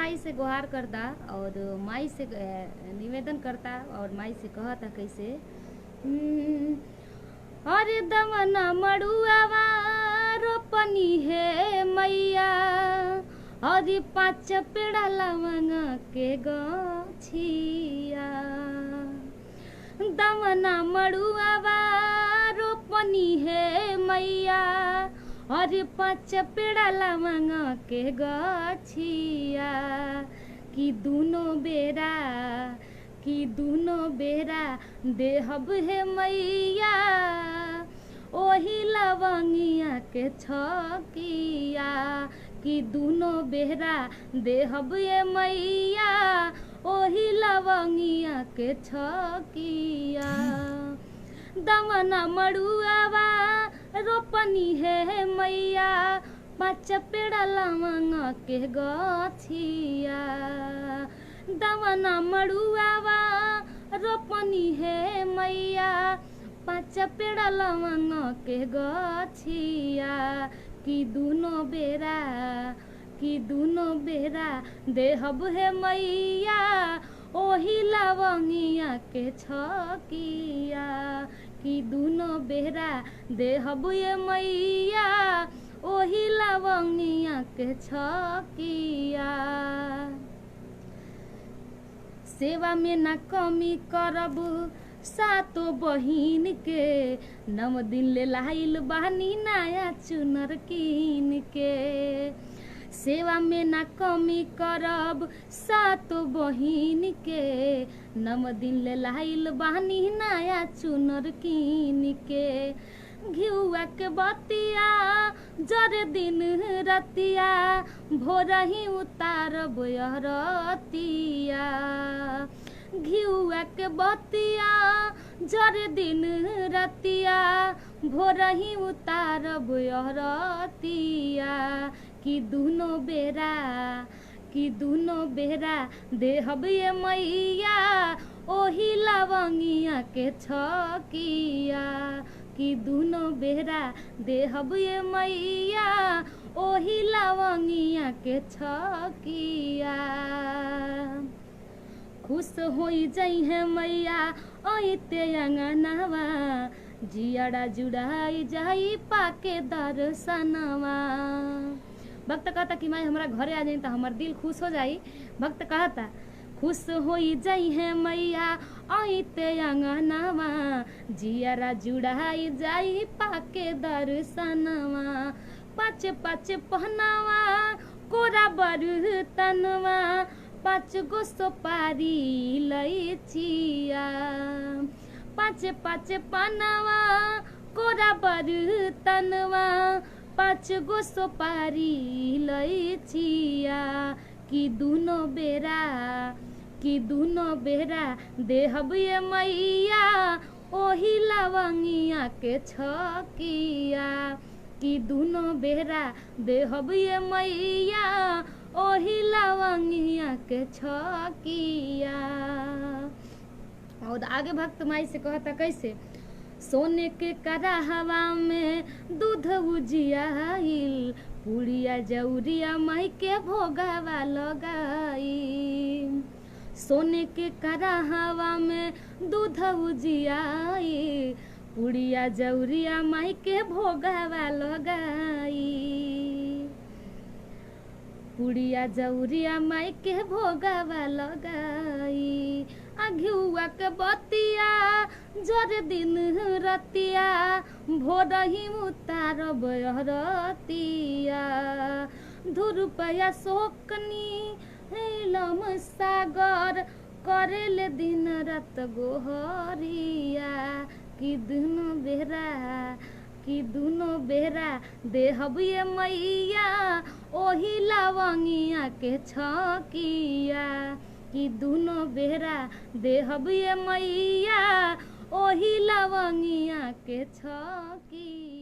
माई से गुहार करता और माई से निवेदन करता और माई से कहता कैसे। अरे दमना मड़ुआवा रोपनी है मैया, अरे 5 पेड़ा लवंग के गछिया। दमना मड़ुआवा रोपनी है मैया, अरे 5 पेड़ा लवंग के गछिया। कि दूनो बेरा देहब है मैया, ओही लवंगिया के छकिया। कि दूनो बेरा देहब है मैया, ओही लवंगिया के छकिया। दमना मड़ुआवा रोपनी है मैया, 5 पेड़ा लवंग के गछिया। दमना मड़ुआवा रोपनी है मैया, 5 पेड़ा लवंग के गछिया। कि दूनो बेरा देहब है मैया, ओही लवंगिया के छकिया। कि दूनो बेरा देहब ये मैया, ओही लवंगिया के छकिया। सेवा में ना कमी करब सातो बहिन के, 9 दिन ले लाइल बहनी नया चुनर कीन के। सेवा में ना कमी करब सातो बहिन के, 9 दिन ले लाइल बहनी नया चुनर कीन के। घिउआ के बतिया जरे दिन रतिया, भोरही उतारब रतिया। घिउआ के बतिया जरे दिन रतिया, भोरही उतारब रतिया। कि दूनो बेरा देहब ये मैया, ओही लवंगिया के छकिया। कि दूनो बेरा देहब ये मैया, ओही लवंगिया के छकिया। खुश होई जई है मैया अइते अंगनवा, जियाड़ा जुड़ाई जाई पाके दर्शनवा। भक्त कहता कि माई हमारा घरे आ जाई तो हमार दिल खुश हो जाई। भक्त कहता खुश होई जई है मैया अइते अंगनवा, जियारा जुड़ाई जाई पाके दर्शनवा। 5 पहनावा कोरा बर्तनवा, 5 गो सुपारी लैचिया। 5 पहनावा कोरा बर्तनवा, 5 गो सुपारी लैचिया। कि दूनो बेरा देहब ये मैया, ओही लवंगिया के छकिया। कि दूनो बेरा देहब ये मैया, ओही लवंगिया के छकिया। और आगे भक्त माई से कहता कैसे। सोने के कराहवा में दूध उजियाइल, पुड़िया जौरिया माई के भोगावा लगाई। सोने के कराहवा में दूध उजियाइल, पुड़िया जौरिया माई के भोगावा लगाई। पुड़िया जौरिया माई के भोगावा लगाई। घिउआ के बतिया जरे दिन रतिया, भोरही उतारब रतिया। धुरुपया शोकनी लम सागर, करेले दिन रात गोहरिया। कि दूनो बेरा देहब ये मैया, ओही लवंगिया के छकिया। कि दूनो बेरा देहब ये मैया, ओही लवंगिया के छकिया।